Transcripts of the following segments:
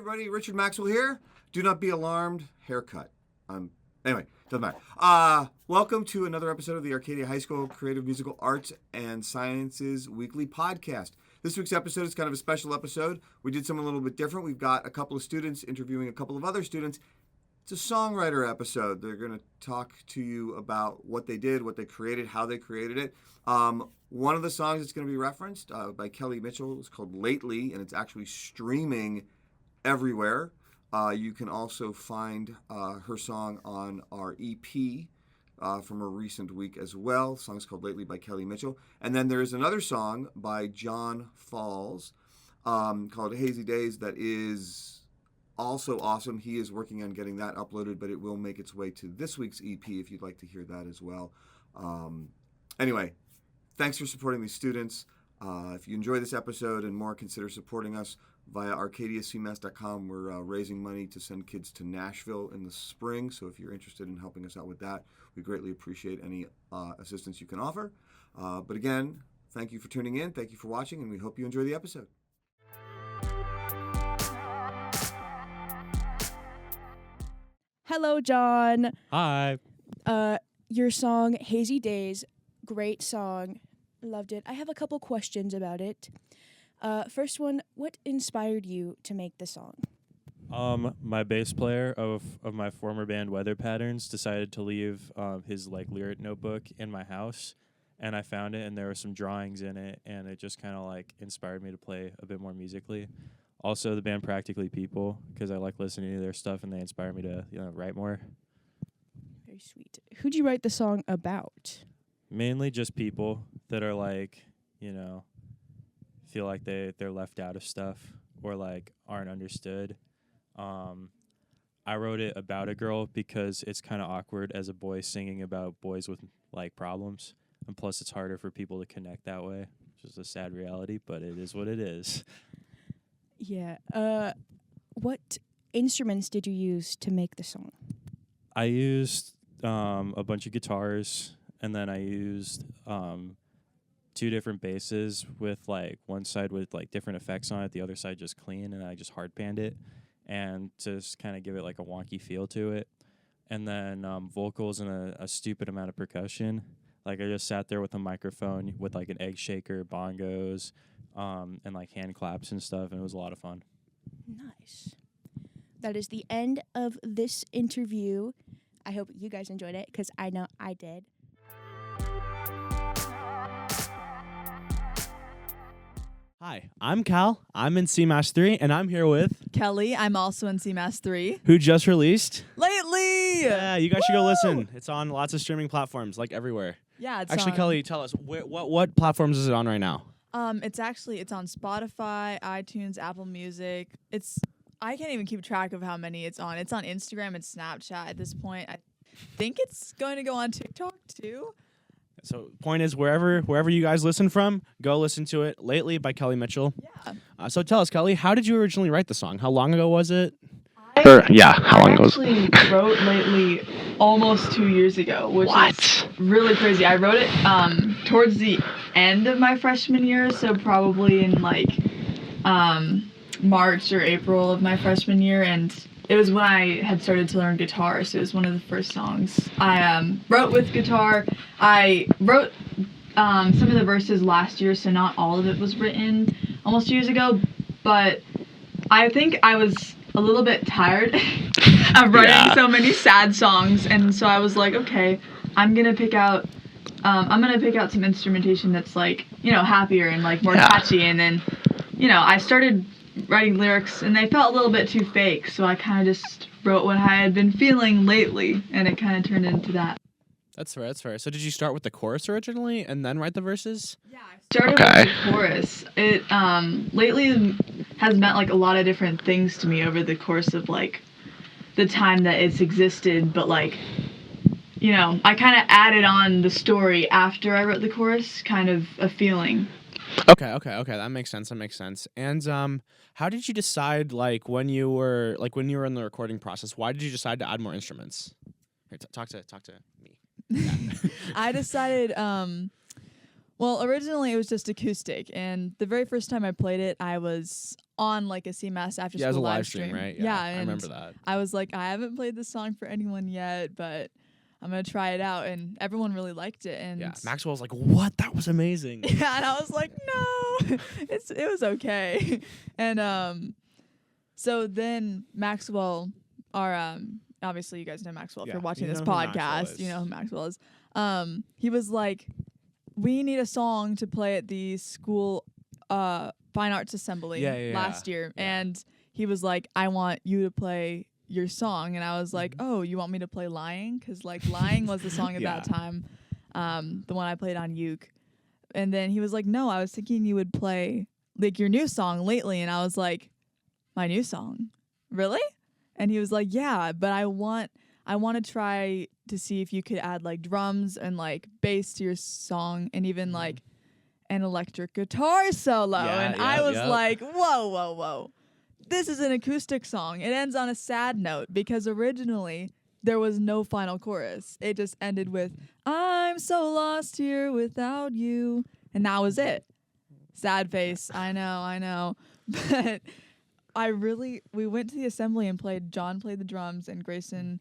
everybody, Richard Maxwell here. Do not be alarmed. Haircut. Anyway, doesn't matter. Welcome to another episode of the Arcadia High School Creative Musical Arts and Sciences Weekly Podcast. This week's episode is kind of a special episode. We did something a little bit different. We've got a couple of students interviewing a couple of other students. It's a songwriter episode. They're going to talk to you about what they did, what they created, how they created it. One of the songs that's going to be referenced by Kelly Mitchell is called Lately, and it's actually streaming everywhere. You can also find her song on our EP from a recent week as well. The song is called Lately by Kelly Mitchell. And then there's another song by John Falls called Hazy Days that is also awesome. He is working on getting that uploaded, but it will make its way to this week's EP if you'd like to hear that as well. Anyway, thanks for supporting these students. If you enjoy this episode and more, consider supporting us via arcadiacmas.com. We're raising money to send kids to Nashville in the spring, so if you're interested in helping us out with that, we greatly appreciate any assistance you can offer. But again, thank you for tuning in, thank you for watching, and we hope you enjoy the episode. Hello, John. Hi. Your song, Hazy Days, great song. Loved it. I have a couple questions about it. First one, what inspired you to make the song? My bass player of my former band Weather Patterns decided to leave his lyric notebook in my house, and I found it, and there were some drawings in it, and it just kind of inspired me to play a bit more musically. Also, the band Practically People, because I like listening to their stuff, and they inspire me to write more. Very sweet. Who'd you write the song about? Mainly just people that are feel like they're left out of stuff or aren't understood. I wrote it about a girl because it's kind of awkward as a boy singing about boys with problems, and plus it's harder for people to connect that way, which is a sad reality, but it is what it is. Yeah. What instruments did you use to make the song? I used a bunch of guitars, and then I used two different basses with one side with different effects on it, the other side just clean, and I just hard panned it and just kind of give it a wonky feel to it. And then vocals and a stupid amount of percussion. I just sat there with a microphone with an egg shaker, bongos, and hand claps and stuff, and it was a lot of fun. Nice. That is the end of this interview. I hope you guys enjoyed it, because I know I did. Hi, I'm Cal. I'm in CMAS 3, and I'm here with Kelly. I'm also in CMAS 3. who just released Lately! Yeah, you guys should go Woo! listen. It's on lots of streaming platforms, everywhere. Yeah, it's Actually, on, Kelly, tell us, what platforms is it on right now? it's on Spotify, iTunes, Apple Music. I can't even keep track of how many it's on. It's on Instagram and Snapchat at this point. I think it's going to go on TikTok too. So, point is, wherever you guys listen from, go listen to it. Lately by Kelly Mitchell. Yeah. So tell us, Kelly, how did you originally write the song? How long ago was it? How long ago? I actually wrote Lately almost 2 years ago, which is really crazy. I wrote it towards the end of my freshman year, so probably in March or April of my freshman year, and it was when I had started to learn guitar, so it was one of the first songs I wrote with guitar. I wrote some of the verses last year, so not all of it was written almost 2 years ago, but I think I was a little bit tired of writing so many sad songs, and so I was like, okay, I'm gonna pick out some instrumentation that's happier and more catchy, and then I started writing lyrics, and they felt a little bit too fake, so I kind of just wrote what I had been feeling lately, and it kind of turned into that. That's fair. So did you start with the chorus originally and then write the verses? Yeah, I started with the chorus. It lately has meant a lot of different things to me over the course of the time that it's existed, but I kind of added on the story after I wrote the chorus, kind of a feeling. Okay. That makes sense. And how did you decide when you were in the recording process? Why did you decide to add more instruments? Here, talk to me. Yeah. I decided originally it was just acoustic, and the very first time I played it, I was on like a CMAS after Yeah, it was a school live stream, right? Yeah, I and remember that. I was like, I haven't played this song for anyone yet, but I'm gonna try it out, and everyone really liked it. And Yeah, Maxwell was like, "What? That was amazing." yeah, and I was like, no, it was okay. And so then Maxwell, our obviously you guys know Maxwell if Yeah, you're watching you this know who Maxwell podcast. is. You know who Maxwell is. He was like, we need a song to play at the school fine arts assembly last year, and he was like, I want you to play your song. And I was like, oh, you want me to play Lying? Because like Lying was the song at that time, the one I played on uke. And then he was like, no, I was thinking you would play like your new song Lately. And I was like, my new song? Really? And he was like, yeah, but I want to try to see if you could add like drums and like bass to your song, and even like an electric guitar solo. And I was like, whoa. This is an acoustic song. It ends on a sad note because originally there was no final chorus. It just ended with, I'm so lost here without you. And that was it. Sad face. I know. But we went to the assembly and John played the drums and Grayson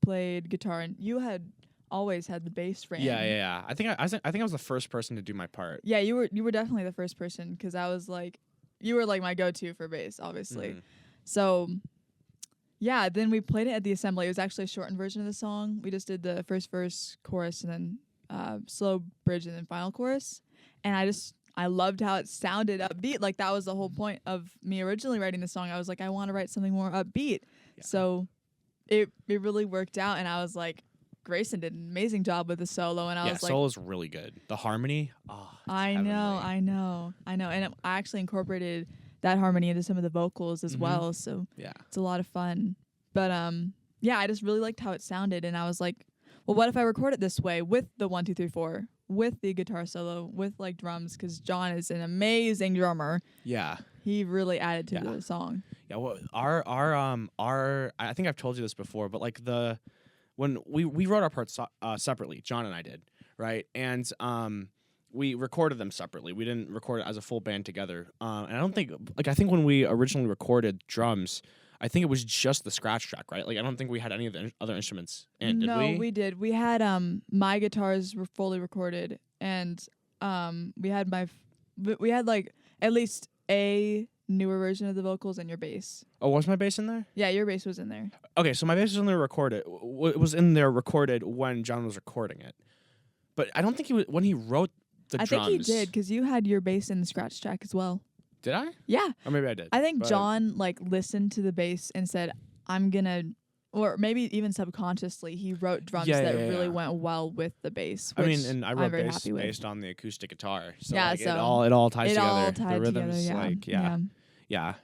played guitar, and you had always had the bass ran. Yeah. I think I was the first person to do my part. Yeah, you were definitely the first person, because I was like, you were like my go-to for bass, obviously. So yeah, then we played it at the assembly. It was actually a shortened version of the song. We just did the first verse, chorus, and then slow bridge, and then final chorus. And I loved how it sounded upbeat. Like that was the whole point of me originally writing the song. I was like, I want to write something more upbeat. Yeah. So it really worked out, and I was like, Grayson did an amazing job with the solo, and I was like, solo's really good. The harmony, I know. And I actually incorporated that harmony into some of the vocals as well, so it's a lot of fun. But I just really liked how it sounded, and I was like, well, what if I record it this way with the 1 2 3 4, with the guitar solo, with like drums, because John is an amazing drummer. Yeah, he really added to the song. Yeah, well, our I think I've told you this before, but like when we wrote our parts separately, John and I did, right? And we recorded them separately. We didn't record it as a full band together. And I don't think, like, I think when we originally recorded drums, I think it was just the scratch track, right? Like, I don't think we had any of the other instruments in, did we? No, we did. We had my guitars were fully recorded, and we had like at least a newer version of the vocals and your bass. Oh, was my bass in there? Yeah, your bass was in there. Okay, so my bass was in there recorded. It was in there recorded when John was recording it. But I don't think when he wrote the drums. I think he did, because you had your bass in the scratch track as well. Did I? Yeah. Or maybe I did. I think John like listened to the bass and said, I'm gonna, or maybe even subconsciously, he wrote drums that really went well with the bass. I mean, and I wrote bass based on the acoustic guitar. So, yeah, like, so it all ties together. All tied the rhythms, together,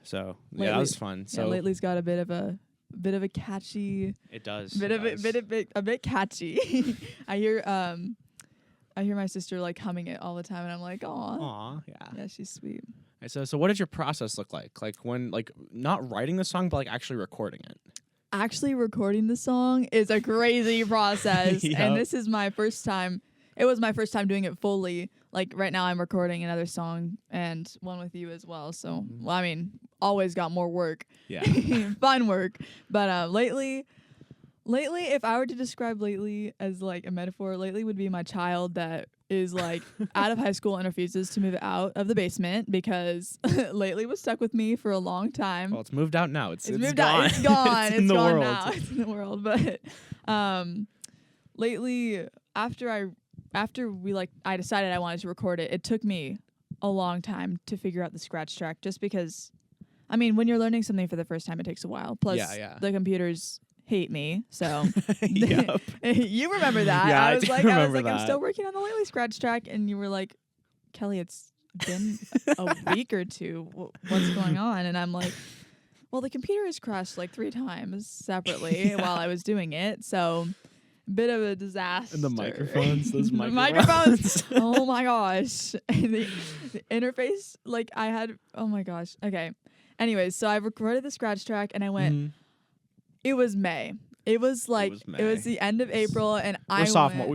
so lately, that was fun. So Lately's got a bit of a catchy. It does. A bit catchy. I hear my sister like humming it all the time, and I'm like, aw, yeah, she's sweet. So what did your process look like? Like when, like, not writing the song, but like actually recording it? Actually recording the song is a crazy process. And this is my first time. It was my first time doing it fully. Like right now I'm recording another song and one with you as well. So, well, I mean, always got more work. Yeah. Fun work. But lately, if I were to describe Lately as like a metaphor, Lately would be my child that is like out of high school and refuses to move out of the basement, because Lately was stuck with me for a long time. Well, it's moved out now. It's moved gone. out. It's gone. It's it's in the gone world. now. It's in the world. But Lately, after I decided I wanted to record it, it took me a long time to figure out the scratch track, just because, I mean, when you're learning something for the first time, it takes a while. Plus, the computers hate me, so you remember that. Yeah, I was like, that. I'm still working on the Lately scratch track, and you were like, Kelly, it's been a week or two. What's going on? And I'm like, well, the computer has crashed like 3 times separately while I was doing it, so bit of a disaster. And the microphones, those microphones. Oh my gosh. And the interface, like I had, oh my gosh. Okay. Anyways, so I recorded the scratch track, and I went, it was May. It was like, it was the end of April, and we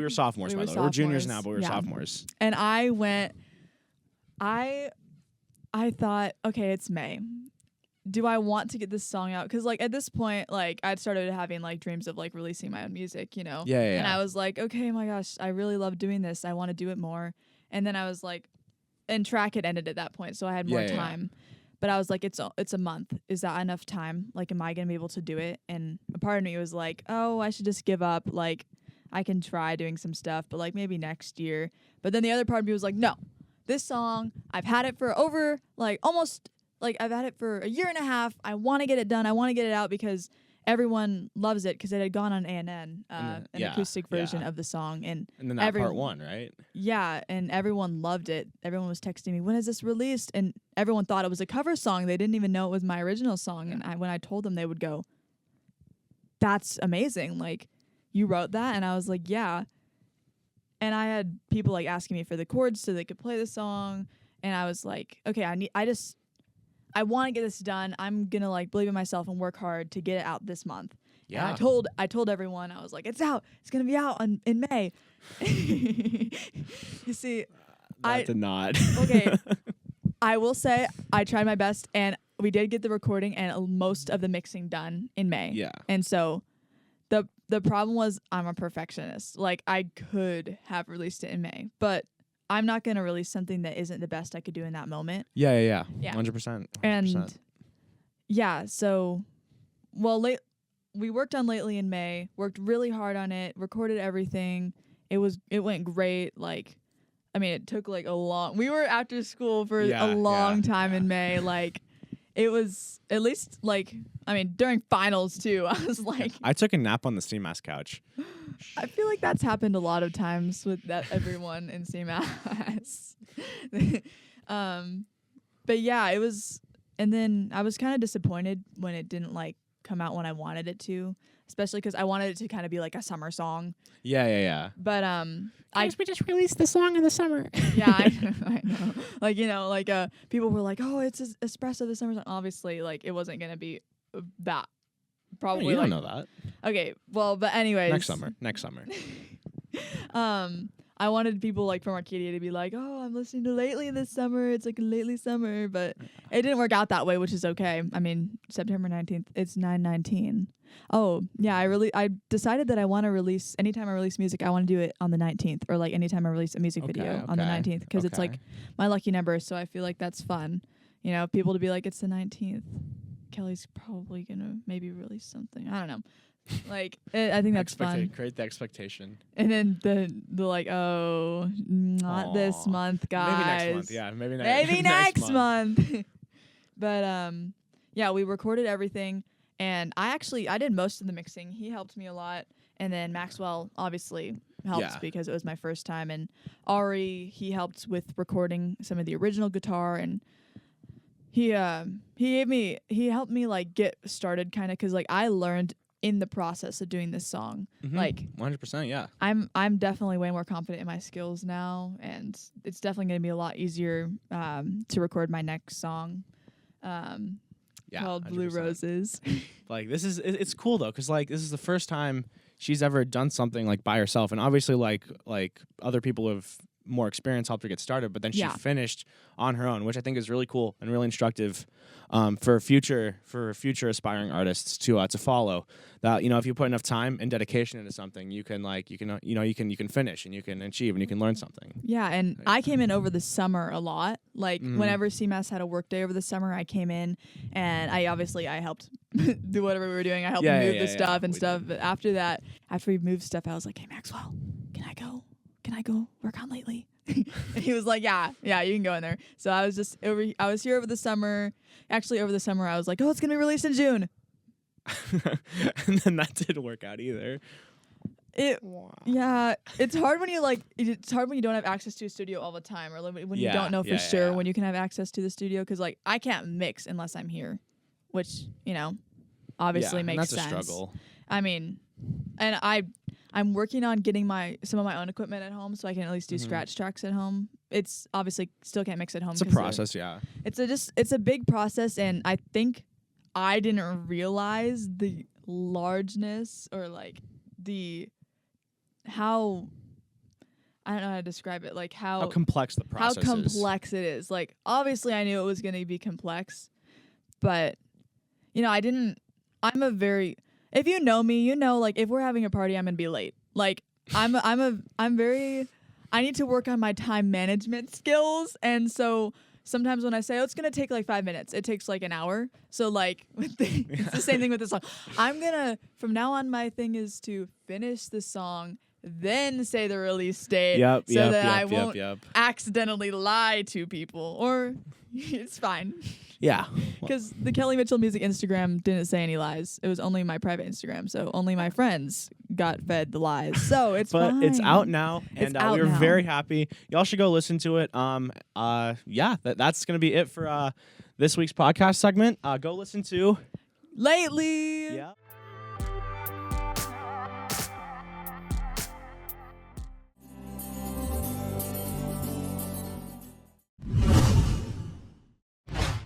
were sophomores, by the way. We're juniors now, but we were sophomores. And I went, I thought, okay, it's May. Do I want to get this song out? Because, like, at this point, like, I'd started having, like, dreams of, like, releasing my own music, you know? Yeah. And I was like, okay, my gosh, I really love doing this. I want to do it more. And then I was like, and track had ended at that point, so I had more time. But I was like, it's a month. Is that enough time? Like, am I going to be able to do it? And a part of me was like, oh, I should just give up. Like, I can try doing some stuff, but, like, maybe next year. But then the other part of me was like, no, this song, I've had it for over, like, almost... Like, I've had it for a year and a half. I want to get it done. I want to get it out because everyone loves it because it had gone on A&N, an acoustic version of the song. And then that part 1, right? Yeah, and everyone loved it. Everyone was texting me, when is this released? And everyone thought it was a cover song. They didn't even know it was my original song. And when I told them, they would go, that's amazing. Like, you wrote that? And I was like, yeah. And I had people, like, asking me for the chords so they could play the song. And I was like, okay, I want to get this done. I'm going to, like, believe in myself and work hard to get it out this month. Yeah. And I told everyone, I was like, it's out. It's going to be out in May. You see, I did not. Okay. I will say I tried my best, and we did get the recording and most of the mixing done in May. Yeah. And so the problem was I'm a perfectionist. Like, I could have released it in May, but I'm not going to release something that isn't the best I could do in that moment. Yeah. Yeah. 100%. And yeah, so, well, we worked on Lately in May, worked really hard on it, recorded everything. It went great. Like, I mean, it took, like, we were after school for a long time in May. Like, it was at least, like, I mean, during finals too, I was like, I took a nap on the CMAS couch. I feel like that's happened a lot of times with everyone in CMAS. But yeah, it was, and then I was kind of disappointed when it didn't, like, come out when I wanted it to, especially because I wanted it to kind of be like a summer song. Yeah. But we just released the song in the summer. Yeah, I know. Like, you know, like people were like, oh, it's Espresso the summer song. Obviously, like, it wasn't gonna be that. Probably. You don't know that. Okay, well, but anyways. Next summer. I wanted people, like, from Arcadia to be like, oh, I'm listening to Lately this summer. It's like a Lately summer, but it didn't work out that way, which is okay. I mean, September 19th, it's 9/19. Oh, yeah, I decided that I want to release, anytime I release music, I want to do it on the 19th, or, like, anytime I release a music video on the 19th, because it's, like, my lucky number, so I feel like that's fun. You know, people to be like, it's the 19th. Kelly's probably going to maybe release something. I don't know. Like, I think that's fun. Create the expectation. And then the like, oh, not this month, guys. Maybe next month. Yeah, maybe next month. But yeah, we recorded everything, and I did most of the mixing. He helped me a lot, and then Maxwell obviously helped because it was my first time, and Ari, he helped with recording some of the original guitar, and he helped me, like, get started kind of, because, like, I learned in the process of doing this song. Like, 100%, yeah. I'm definitely way more confident in my skills now, and it's definitely going to be a lot easier to record my next song called 100%. Blue Roses. Like, it's cool though, because, like, this is the first time she's ever done something, like, by herself, and obviously, like other people have more experience helped her get started, but then she finished on her own, which I think is really cool and really instructive for future aspiring artists to follow. That, you know, if you put enough time and dedication into something, you can finish, and you can achieve, and you can learn something. Yeah, and I came in over the summer a lot. Like, whenever CMAS had a work day over the summer, I came in, and I helped do whatever we were doing. I helped move the stuff and stuff. But after that, after we moved stuff, I was like, hey, Maxwell, can I go work on Lately? And he was like, yeah, you can go in there. So I was here over the summer. Actually, over the summer, I was like, oh, it's going to be released in June. And then that didn't work out either. Yeah, it's hard when you don't have access to a studio all the time, or when you don't know for sure when you can have access to the studio, because, like, I can't mix unless I'm here, which, you know, obviously makes sense. That's a struggle. I mean, and I'm working on getting some of my own equipment at home, so I can at least do scratch tracks at home. It's obviously still can't mix at home. It's a process, yeah. It's a big process, and I think I didn't realize the largeness, or, like, I don't know how to describe it. Like how complex the how process is. complex it is. Like obviously I knew it was gonna be complex, but if you know me, like if we're having a party, I'm gonna be late. Like I need to work on my time management skills, and so sometimes when I say, it's going to take like 5 minutes, it takes like an hour. So like it's the same thing with the song. From now on, my thing is to finish the song, then say the release date so that I won't accidentally lie to people, or it's fine. Yeah. Because the Kelly Mitchell Music Instagram didn't say any lies. It was only my private Instagram, so only my friends got fed the lies. So it's fine. But it's out now, and we were now. very happy. Y'all should go listen to it. That's gonna be it for this week's podcast segment. Go listen to Lately. Yeah.